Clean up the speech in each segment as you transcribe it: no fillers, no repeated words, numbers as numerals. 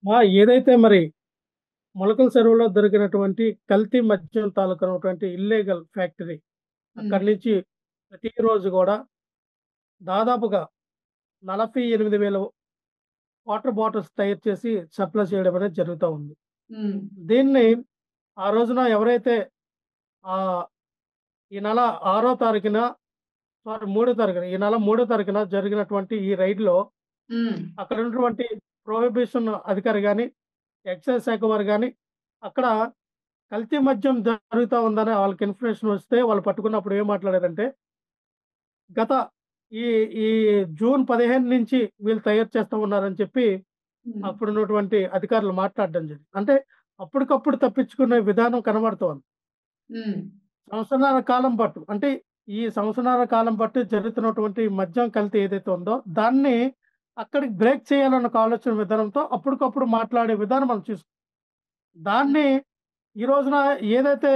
ఏదైతే మరి మొలకల చెరువులో దొరికినటువంటి కల్తీ మద్యం తాలూకు ఉన్నటువంటి ఇల్లీగల్ ఫ్యాక్టరీ హ్మ్. అక్కడి నుంచి ప్రతిరోజు గూడా దాదాపుగా 48,000 వాటర్ బాటిల్స్ తయారు చేసి సప్లై చేయడం అనేది జరుగుతా ఉంది. హ్మ్. దీన్ని ఆ రోజున ఎవరైతే ఆహ్, ఈ నెల 6 తారీఖున సారీ 3 తారీఖున ఈ నెల 3 తారీఖున జరిగినటువంటి ఈ రైడ్‌లో హ్మ్. అక్కడ ఉన్నటువంటి ప్రొహిబిషన్ అధికారి గాని, ఎక్సైజ్ శాఖ వారు గాని అక్కడ కల్తీ మద్యం జరుగుతా ఉందని వాళ్ళకి ఇన్ఫర్మేషన్ వస్తే వాళ్ళు పట్టుకున్నప్పుడు ఏం మాట్లాడారంటే, గత ఈ ఈ జూన్ 15 నుంచి వీళ్ళు తయారు చేస్తా ఉన్నారని చెప్పి హ్మ్. అప్పుడున్నటువంటి అధికారులు మాట్లాడడం జరిగింది. అంటే అప్పటికప్పుడు తప్పించుకునే విధానం కనబడుతోంది. హ్మ్. సంవత్సరాల కాలం పట్టు అంటే ఈ సంవత్సరాల కాలం పట్టు జరుగుతున్నటువంటి మద్యం కల్తీ ఏదైతే ఉందో దాన్ని అక్కడికి బ్రేక్ చేయాలన్న ఒక ఆలోచన విధానంతో అప్పటికప్పుడు మాట్లాడే విధానం మనం చూస్తాం. హ్మ్. దాన్ని ఈ రోజున ఏదైతే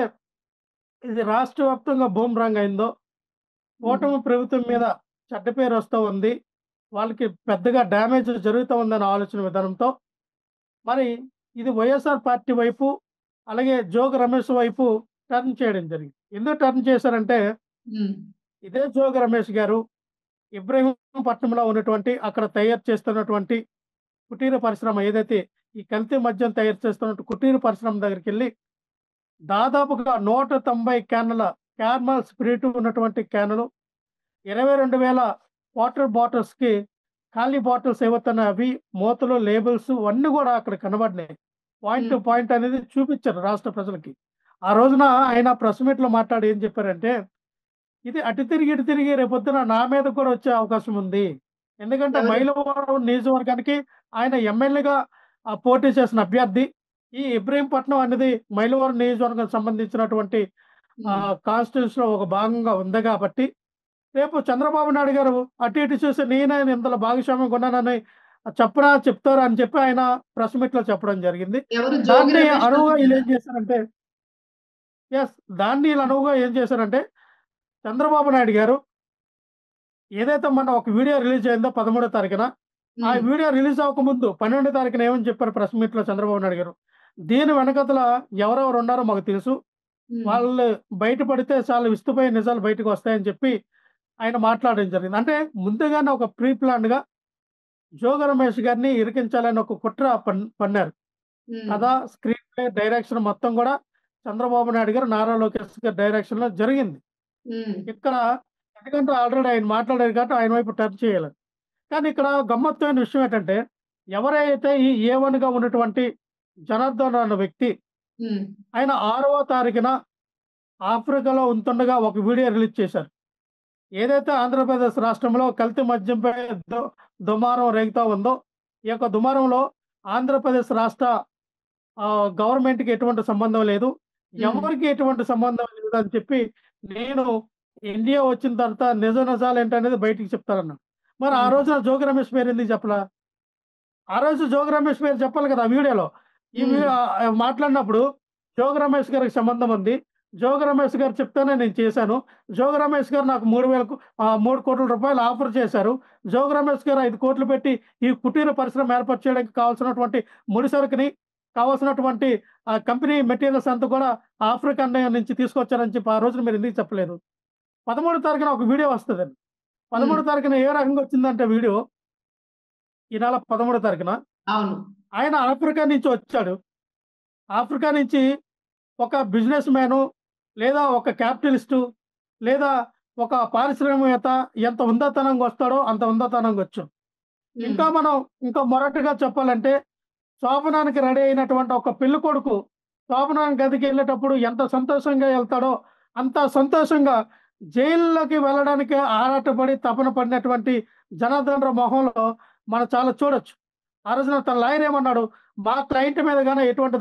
ఇది రాష్ట్ర వ్యాప్తంగా బూమరాంగ్ అయిందో, హ్మ్. కూటమి ప్రభుత్వం మీద చెడ్డ పేరొస్తా ఉంది. వాళ్ళకి పెద్దగా డ్యామేజ్ జరుగుతా ఉందన్న ఆలోచన విధానంతో, మరి ఇది వైఎస్ఆర్ పార్టీ వైపు, అలాగే జోగి రమేష్ వైపు టర్న్ చేయడం జరిగింది. ఎందుకు టర్న్ చేశారంటే, హ్మ్. ఇదే జోగి రమేష్ గారు ఇబ్రహీంపట్నంలో ఉన్నటువంటి అక్కడ తయారు చేస్తున్నటువంటి కుటీర పరిశ్రమ ఏదైతే ఈ కల్తీ మద్యం తయారు చేస్తున్నట్టు కుటీర పరిశ్రమ దగ్గరికెళ్ళి దాదాపుగా 190 క్యానుల క్యార్మల్ స్పిరిట్ ఉన్నటువంటి క్యానులు 22,000 వాటర్ బాటిల్స్‌కి ఖాళీ బాటిల్స్ ఏవైతున్నాయో అవి మూతలు, లేబుల్స్ అన్నీ గూడా అక్కడ కనబడినాయి. పాయింట్ హ్మ్. టు పాయింట్ అనేది చూపిచ్చారు రాష్ట్ర ప్రజలకి. ఆ రోజున ఆయన ప్రెస్ మీట్‌లో మాట్లాడి ఏం చెప్పారంటే, "ఇది అటు తిరిగి, ఇటు తిరిగి రేపొద్దున నా మీదకి కూడా వచ్చే అవకాశం ఉంది. ఎందుకంటే ఎవరు? మైలవరం నియోజకవర్గానికి ఆయన ఎమ్మెల్యేగా పోటీ చేసిన అభ్యర్థి. ఈ ఇబ్రహీంపట్నం అనేది మైలవరం నియోజకవర్గానికి సంబంధించినటువంటి హ్మ్. కాన్స్టిట్యూన్సీలో ఒక భాగంగా ఉంది కాబట్టి రేపు చంద్రబాబు నాయుడు గారు అటు ఇటు చూసి నేనే ఇందులో భాగస్వామ్యంగా ఉన్నానని చెప్తారా అని చెప్పి ఆయన ప్రెస్ మీట్‌లో చెప్పడం జరిగింది. ఎవరు? జోగి దాన్ని రమేష్ గారు అనువుగా చెప్పారా? ఈళ్ళేం చేశారంటే దాన్ని ఈళ్ళు అనువుగా ఏం చేశారంటే చంద్రబాబు నాయుడు గారు ఏదైతే మొన్న ఒక వీడియో రిలీజ్ అయిందో 13 తారీఖున, ఆ హ్మ్. వీడియో రిలీజ్ అవ్వకముందు 12 తారీఖున ఏమని చెప్పారు ప్రెస్ మీట్‌లో చంద్రబాబు నాయుడు గారు, "దీని వెనకాతల ఎవరెవరు ఉన్నారో మాకు తెలుసు. హ్మ్. వాళ్ళు బయట పడితే చాలు విస్తుపోయే నిజాలు బయటకొస్తాయని" చెప్పి ఆయన మాట్లాడడం జరిగింది. అంటే ముందుగానే ఒక ప్రీ ప్లాన్డ్‌గా జోగి రమేష్ గారిని ఇరికించాలని ఒక కుట్ర పన్నారు. హ్మ్. కథ, స్క్రీన్ ప్లే, డైరెక్షన్ మొత్తం గూడా చంద్రబాబు నాయుడు గారు, నారా లోకేష్ గారి డైరెక్షన్‌లో జరిగింది. హ్మ్. ఇక్కడ ఎందుకంటే ఆల్రెడీ ఆయన మాట్లాడారు కాబట్టి ఆయన వైపు టర్న్ చేయాలని. కానీ ఇక్కడ గమ్మత్తైన విషయం ఏంటంటే, ఎవరైతే ఈ ఏ1గా ఉన్నటువంటి జనార్దన్ అన్న వ్యక్తి, హ్మ్. ఆయన 6వ తారీఖున ఆఫ్రికాలో ఉంటుండగా ఒక వీడియో రిలీజ్ చేశారు. ఏదైతే ఆంధ్రప్రదేశ్ రాష్ట్రంలో కల్తీ మద్యంపై దు దుమారం రేగుతా ఉందో, ఈ యొక్క దుమారంలో ఆంధ్రప్రదేశ్ రాష్ట్ర గవర్నమెంట్‌కి ఎటువంటి సంబంధం లేదు. హ్మ్. ఎవరికీ ఎటువంటి సంబంధం లేదని చెప్పి, నేను ఇండియా వచ్చిన తర్వాత నిజ నిజాలేంటనేది బయటికి చెప్తానన్నాడు. మరి ఆ హ్మ్. రోజున జోగి రమేష్ పేరు ఎందుకు చెప్పలా? ఆ రోజు జోగి రమేష్ పేరు చెప్పాలి కదా! ఆ వీడియోలో. హ్మ్. మాట్లాడినప్పుడు జోగి రమేష్ గారికి సంబంధం ఉంది. జోగి రమేష్ గారు చెప్తేనే నేను చేశాను. జోగి రమేష్ గారు నాకు 3,00,00,000 ఆఫర్ చేశారు. జోగి రమేష్ గారు 5,00,00,000 పెట్టి ఈ కుటీర పరిశ్రమ ఏర్పాటు చేయడానికి కావాల్సినటువంటి ముడి సరుకుని, కావాల్సినటువంటి కంపెనీ మెటీరియల్స్ అంతా కూడా ఆఫ్రికా నుంచి తీసుకొచ్చారని చెప్పి ఆ రోజున మీరెందుకు చెప్పలేదు? 13 తారీఖున ఒక వీడియో వస్తదండి. హ్మ్. 13 తారీఖున ఏ రకంగా వచ్చిందంటే వీడియో, ఈ నెల 13 తారీఖున అవును. ఆయన ఆఫ్రికా నుంచి వచ్చాడు. ఆఫ్రికా నుంచి ఒక బిజినెస్ మ్యాను, లేదా ఒక క్యాపిటలిస్టు, లేదా ఒక పారిశ్రామికవేత్త ఎంత హుందాతనంగా వస్తాడో అంత హుందాతనంగా వచ్చాం. హ్మ్. ఇంకా మనం ఇంకా మొరటుగా చెప్పాలంటే, శోభనానికి రెడీ అయినటువంటి ఒక పెళ్ళికొడుకు శోభనం గదికెళ్ళేటప్పుడు ఎంత సంతోషంగా ఎళ్తాడో, అంత సంతోషంగా జైల్లోకి వెళ్ళడానికి ఆరాటపడి, తపన పడినటువంటి జనార్దన్ రావు మొహంలో మనం చాలా చూడొచ్చు. ఆ రోజున తన లాయర్ ఏమన్నాడు, "మా క్లయింట్ మీద గాని ఎటువంటి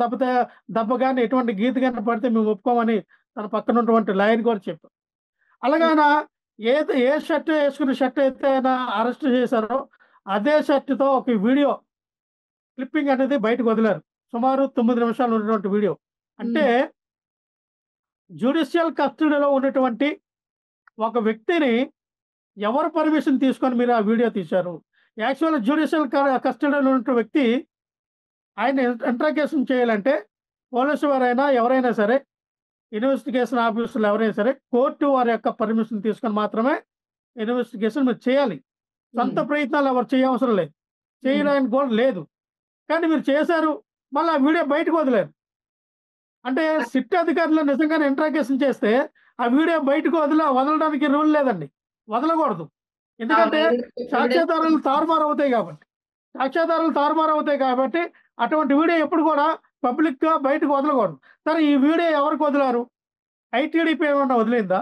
దెబ్బ గాని, ఎటువంటి గీత గాని పడితే మేము ఒప్పుకోమని" తన పక్కనున్నటువంటి లాయర్ కూడా చెప్పారు. అలాగే హ్మ్. ఆయన ఏ షర్ట్ ఏసుకున్న షర్ట్ అయితే ఆయన అరెస్ట్ చేశారో, అదే షర్ట్‌తో ఒక వీడియో క్లిప్పింగ్ అనేది బయటకు వదిలారు. సుమారు 9 నిమిషాలు ఉన్నటువంటి వీడియో. అంటే హ్మ్. జ్యుడిషియల్ కస్టడీలో ఉన్నటువంటి ఒక వ్యక్తిని ఎవరు పర్మిషన్ తీసుకొని మీరు ఆ వీడియో తీశారు? యాక్చువల్‌గా జ్యుడిషియల్ కస్టడీలో ఉన్నటువంటి వ్యక్తి ఆయన ఇంట్రాగేషన్ చేయాలంటే పోలీసు వారైనా ఎవరైనా సరే, ఇన్వెస్టిగేషన్ ఆఫీసర్లు ఎవరైనా సరే కోర్టు వారి యొక్క పర్మిషన్ తీసుకొని మాత్రమే ఇన్వెస్టిగేషన్ మీరు చేయాలి. సొంత ఉమ్, ప్రయత్నాలు ఎవరు చేయవసరం లేదు. ఉమ్. చేయడానికి కూడా లేదు. కానీ మీరు చేశారు. మళ్ళీ ఆ వీడియో బయటకు వదిలారు. అంటే సిట్ అధికారులు నిజంగానే ఇంట్రాగేషన్ చేస్తే ఆ వీడియో బయటకు వదలడానికి రూల్ లేదండి. వదలకూడదు. అవును. ఎందుకంటే ఎవిడెన్స్ సాక్ష్యాధారాలు తారుమారవుతాయి కాబట్టి. సాక్ష్యాధారాలు తారుమారవుతాయి కాబట్టి అటువంటి వీడియో ఎప్పుడు కూడా పబ్లిక్‌గా బయటకు వదలకూడదు. సరే ఈ వీడియో ఎవరికి వదిలారు? ఐటీడీపీ ఏమన్నా వదిలిందా?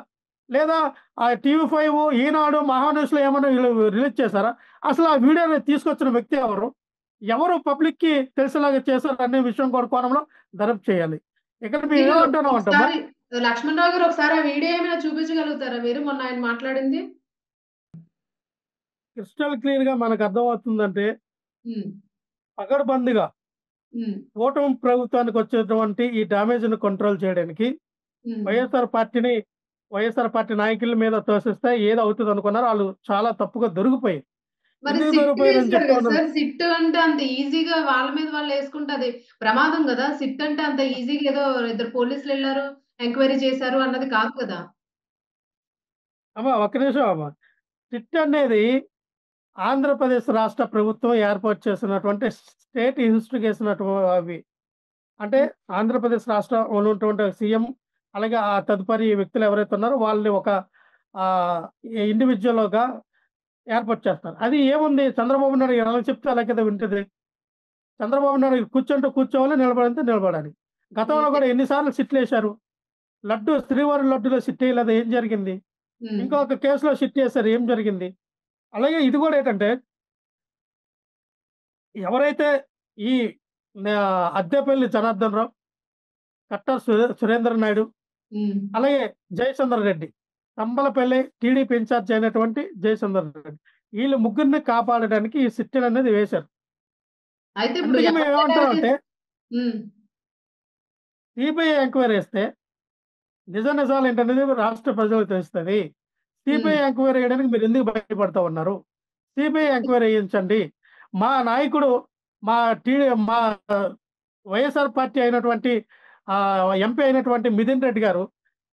లేదా ఆ టీవీ5, ఈనాడు, మహాన్యూస్‌లో ఏమన్నా రిలీజ్ చేశారా? అసలు ఆ వీడియోని తీసుకొచ్చిన వ్యక్తి ఎవరు? ఎవరు పబ్లిక్‌కి తెలిసేలాగా చేశారు అనే విషయం కూడా కోణంలో దర్యాప్తు చేయాలి. ఇక్కడ మేము మీకు ఏమంటున్నామంటమ్మా, ఒకసారి లక్ష్మణరావు గారు ఒకసారి ఆ వీడియో ఏమైనా చూపించగలుగుతారా మీరు మొన్న ఆయన మాట్లాడింది? క్రిస్టల్ క్లియర్‌గా మనకు అర్థమవుతుందంటే ఉమ్, పకడ్బందీగా ఉమ్, కూటమి ప్రభుత్వానికి వచ్చేటువంటి ఈ డ్యామేజ్‌ని కంట్రోల్ చేయడానికి ఉమ్. వైఎస్ఆర్ పార్టీ నాయకుల మీద తోసేస్తే ఏదవుతదనుకున్నారో ఆళ్ళు చాలా తప్పుగా దొరికిపోయారు. మరి ఎందుకు సిట్ దొరికిపోయారని వేశారు చెప్తా కదా ఉన్నాను. సార్. సిట్ అంటే అంత ఈజీగా వాళ్ళ మీద వాళ్ళు వేసుకుంటే అది ప్రమాదం కదా. సిట్ అంటే అంత ఈజీగా ఏదో ఇద్దరు పోలీసులు వెళ్లారు, ఎంక్వైరీ చేశారు అన్నది కాదు కదా. ఒక్క నిమిషం అమ్మ. సిట్ అనేది ఆంధ్రప్రదేశ్ రాష్ట్ర ప్రభుత్వం ఏర్పాటు చేసినటువంటి స్టేట్ ఇన్వెస్టిగేషన్ అవి. అంటే ఆంధ్రప్రదేశ్ రాష్ట్రంలో ఉన్నటువంటి సీఎం, అలాగే ఆ తదుపరి వ్యక్తులు ఎవరైతే ఉన్నారో వాళ్ళని ఒక ఆహ్, ఇండివిడ్యువల్‌గా ఏర్పాటు చేస్తారు. అది ఏముంది, చంద్రబాబు నాయుడు ఎలా చెప్తే అలా కదా వింటది. చంద్రబాబు నాయుడు కూర్చుంటే కూర్చోవాలి, నిలబడంటే నిలబడాలి. గతంలో హ్మ్. కూడా ఎన్ని సార్లు సిట్‌లేశారు. శ్రీవారి లడ్డూలో సిట్ ఎయలేదా, ఏం జరిగింది? హ్మ్. ఇంకొక కేసులో సిట్ ఏశారు, ఏం జరిగింది? అలాగే ఇది కూడా ఏంటంటే, ఎవరైతే ఈ అద్దెపల్లి జనార్దన్ రావు, కట్టా సురేంద్ర నాయుడు, హ్మ్. అలాగే జయచంద్ర రెడ్డి, తంబలపల్లి టీడీపీ ఇన్ఛార్జ్ అయినటువంటి జయచంద్ర రెడ్డి. వీళ్ళు ముగ్గురిని కాపాడడానికి ఈ సిట్టులనేది వేశారు. అయితే ఇప్పుడు అందుకే ఎవరు తయారు మేమేమంటామంటే, చేసి హ్మ్. సిబిఐ ఎంక్వైరీ ఏస్తే నిజాలేంటనేది రాష్ట్ర ప్రజలకు తెలుస్తది. హ్మ్. సిబిఐ ఎంక్వైరీ చేయడానికి మీరెందుకు భయపడతా ఉన్నారు? సిబిఐ ఎంక్వైరీ చేయించండి. మా నాయకుడు, మా టీ మా వైఎస్ఆర్ పార్టీ అయినటువంటి ఎంపీ అయినటువంటి మిథున్ రెడ్డి గారు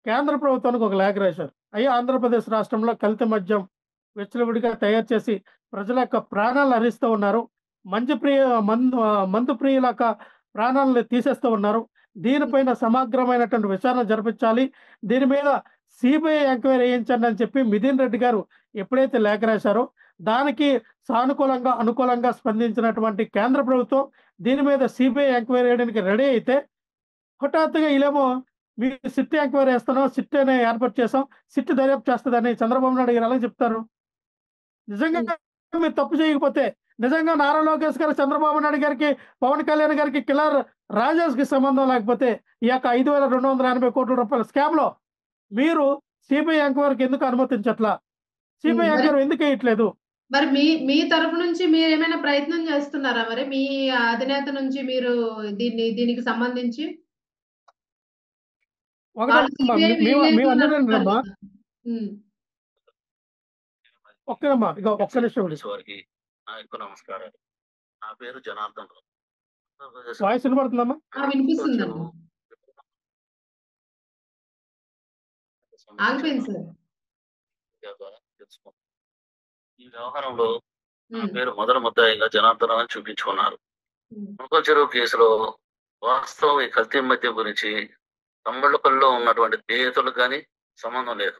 కేంద్ర ప్రభుత్వానికి ఒక లేఖ రాశారు. అయ్యా, ఆంధ్రప్రదేశ్ రాష్ట్రంలో కల్తీ మద్యం విచ్చలవిడిగా తయారు చేసి ప్రజల యొక్క ప్రాణాలను హరిస్తూ ఉన్నారు. మందు ప్రియుల యొక్క ప్రాణాలను తీసేస్తూ ఉన్నారు. దీనిపైన సమగ్రమైనటువంటి విచారణ జరిపించాలి. దీని మీద సిబిఐ ఎంక్వైరీ చేయించండి అని చెప్పి మిథున్ రెడ్డి గారు ఎప్పుడైతే లేఖ రాశారో, దానికి సానుకూలంగా, అనుకూలంగా స్పందించినటువంటి కేంద్ర ప్రభుత్వం దీని మీద సిబిఐ ఎంక్వైరీ చేయడానికి రెడీ అయితే, హఠాత్తుగా ఈళ్ళేమో మేము సిట్ ఎంక్వైరీ చేస్తున్నాం, సిట్ అనే ఏర్పాటు చేసాం, సిట్ దర్యాప్తు చేస్తదని చంద్రబాబు నాయుడు గారు ఎలా చెప్తారు? నిజంగా హ్మ్. మీరు తప్పు చేయకపోతే, నిజంగా నారా లోకేష్ గారు, చంద్రబాబు నాయుడు గారికి, పవన్ కళ్యాణ్ గారికి, కిలార్ రాజేష్‌కి సంబంధం లేకపోతే, ఈ యొక్క రూ. 5,280,00,00,000 స్కామ్‌లో మీరు సిబిఐ ఎంక్వైరీకి ఎందుకు అనుమతించట్లా? హ్మ్. సిబిఐ మరి ఎంక్వైరీ ఎందుకు చేయట్లేదు? మరి మీ మీ తరపు నుంచి మీరేమైనా ప్రయత్నం చేస్తున్నారా మరి? మీ అధినేత నుంచి మీరు దీనికి సంబంధించి? వాళ్ళు ఒకటమ్మా, సిబిఐ వేయలేదు అని అంటున్నారు మేమన్నదేంటమ్మా, కదా. హ్మ్. ఒక్క నిమిషం ఉండు. వారికి నా యొక్క నమస్కారాలు. నా పేరు జనార్దన్ రావు. ఆంధ్రప్రదేశ్ వాయిస్ వినపడుతుందమ్మా? వినిపిస్తుందండి. ఆగిపోయింది సంబంధించిన సార్. ద్వారా తెలుసుకున్నాను. ఈ వ్యవహారంలో నా హ్మ్. పేరు మొదటి ముద్దాయిగా జనార్దన్ రావు అని చూపించుకున్నారు. హ్మ్. మునకల చెరువు కేసులో వాస్తవం ఈ కల్తీ మద్యం గురించి తమ్మళ్ళపల్లిలో ఉన్నటువంటి నేతలకు కానీ సంబంధం లేదు.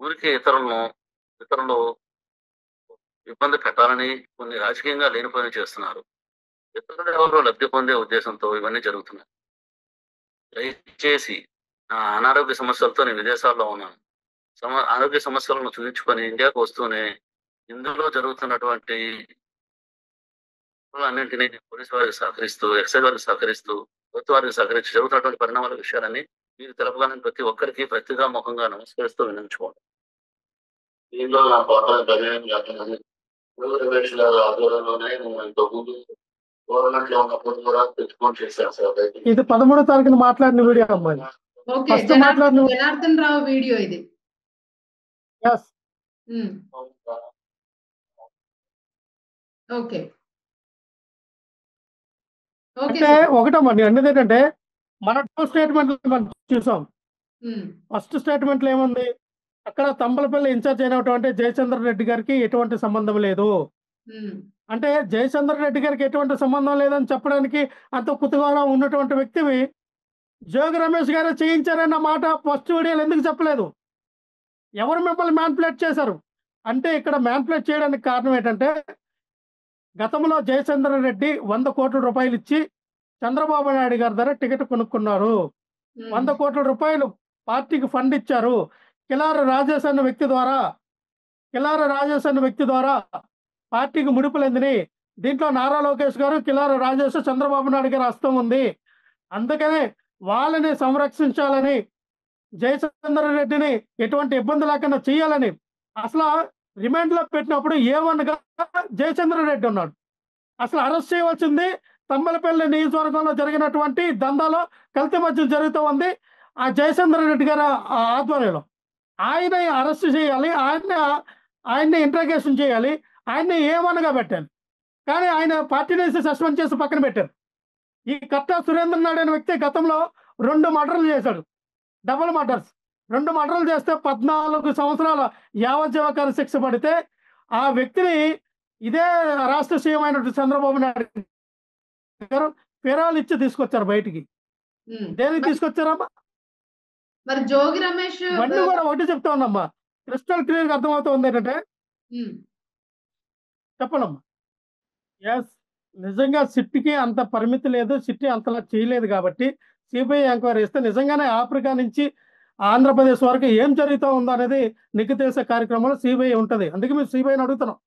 ఊరికే ఇతరులు ఇబ్బంది పెట్టాలని కొన్ని రాజకీయంగా లేనిపోయిన చేస్తున్నారు. ఇతరులు ఎవరో లబ్ధి పొందే ఉద్దేశంతో ఇవన్నీ జరుగుతున్నాయి. దయచేసి నా అనారోగ్య సమస్యలతో నేను విదేశాల్లో ఉన్నాను. ఆరోగ్య సమస్యలను చూపించుకొని ఇండియాకు వస్తూనే ఇందులో జరుగుతున్నటువంటి అన్నింటినీ పోలీసు వారికి సహకరిస్తూ, ఎక్సైజ్ వారికి సహకరిస్తూ, ప్రభుత్వ వారికి సహకరించి జరుగుతున్నటువంటి పరిణామాల విషయాలన్నీ మీరు తెలపగానే ప్రతి ఒక్కరికి ముఖంగా నమస్కరిస్తూ వినియోగించుకోండి. దీనిలో నా పాత్ర గణనీయం కాదు. రమేష్ గారు ఆధ్వర్యంలోనే నేను ఇంతకుముందు గవర్నమెంట్ లో ఉన్నప్పుడు కూడా తెచ్చుకొని చేశాను సార్. ఇది 13వ తారీఖున మాట్లాడిన వీడియో అమ్మా ఇది. ఓకే. ఫస్ట్ మాట్లాడిన జనార్దన్ రావు వీడియో ఇది. యెస్. హ్మ్. ఓకే. ఓకే అంటే సార్. ఒకటమ్మా నేను అనేది ఏంటంటే మన 2 స్టేట్మెంట్లు మనం చూసాం. హ్మ్. ఫస్ట్ స్టేట్మెంట్లో ఏముంది, అక్కడ తంబలపల్లి ఇన్ఛార్జ్ అయినటువంటి జయచంద్ర రెడ్డి గారికి ఎటువంటి సంబంధం లేదు. హ్మ్. అంటే జయచంద్ర రెడ్డి గారికి ఎటువంటి సంబంధం లేదని చెప్పడానికి అంత కుతూహలం ఉన్నటువంటి వ్యక్తివి జోగి రమేష్ గారు చేయించారన్న మాట ఫస్ట్ వీడియోలు ఎందుకు చెప్పలేదు? ఎవరు మిమ్మల్ని మ్యానిపులేట్ చేశారు? అంటే ఇక్కడ మ్యానిపులేట్ చేయడానికి కారణం ఏంటంటే గతంలో జయచంద్ర రెడ్డి 100 కోట్ల రూపాయలు ఇచ్చి చంద్రబాబు నాయుడు గారి ద్వారా టికెట్ కొనుక్కున్నారు. హ్మ్. 100 కోట్ల రూపాయలు పార్టీకి ఫండ్ ఇచ్చారు. కిలారి రాజేష్ అన్న వ్యక్తి ద్వారా పార్టీకి ముడుపులందినాయి. దీంట్లో నారా లోకేష్ గారు, కిలారి రాజేష్, చంద్రబాబు నాయుడు గారి హస్తం ఉంది. అందుకనే వాళ్ళని సంరక్షించాలని, జయచంద్ర రెడ్డిని ఎటువంటి ఇబ్బంది లేకుండా చేయాలని అసలు రిమాండ్లో పెట్టినప్పుడు A1గా జయచంద్ర రెడ్డి ఉన్నాడు. అసలు అరెస్ట్ చేయవలసింది తంబలపల్లి నియోజకవర్గంలో జరిగినటువంటి దందాలో కల్తీ మద్యం జరుగుతూ ఉంది. ఆ జయచంద్ర రెడ్డి గారి ఆధ్వర్యంలో ఆయన అరెస్ట్ చేయాలి, ఆయన్ని ఇంట్రాగేషన్ చేయాలి, ఆయన్ని A1గా పెట్టాలి. కానీ ఆయన పార్టీ నుంచి సస్పెండ్ చేసి పక్కన పెట్టారు. ఈ కట్టా సురేంద్ర నాయుడు అనే వ్యక్తి గతంలో 2 మర్డర్లు చేశాడు, డబుల్ మర్డర్స్. 2 మర్డర్లు చేస్తే 14 సంవత్సరాల యావజ్జీవకాల శిక్ష పడితే ఆ వ్యక్తిని ఇదే రాష్ట్ర సీఎం అయినటువంటి చంద్రబాబు నాయుడు గారు ఫిరాలు ఇచ్చి తీసుకొచ్చారు బయటికి. హ్మ్. దేనికి తీసుకొచ్చారమ్మా? మరి జోగి రమేష్ ఇవన్నీ కూడా ఒకటి చెప్తా ఉన్నామ్మా, క్రిస్టల్ క్లియర్గా అర్థమవుతుంది ఏంటంటే హ్మ్. చెప్పనమ్మా. ఎస్, నిజంగా సిట్కి అంత పరిమితి లేదు, సిట్ అంతలా చేయలేదు కాబట్టి సిబిఐ ఎంక్వైరీ ఇస్తే నిజంగానే ఆఫ్రికా నుంచి ఆంధ్రప్రదేశ్ వరకు ఏం జరుగుతూ ఉందో అనేది నిగ్గు తెలిసే కార్యక్రమంలో సిబిఐ ఉంటుంది. అందుకే మేము సిబిఐని అడుగుతున్నాం.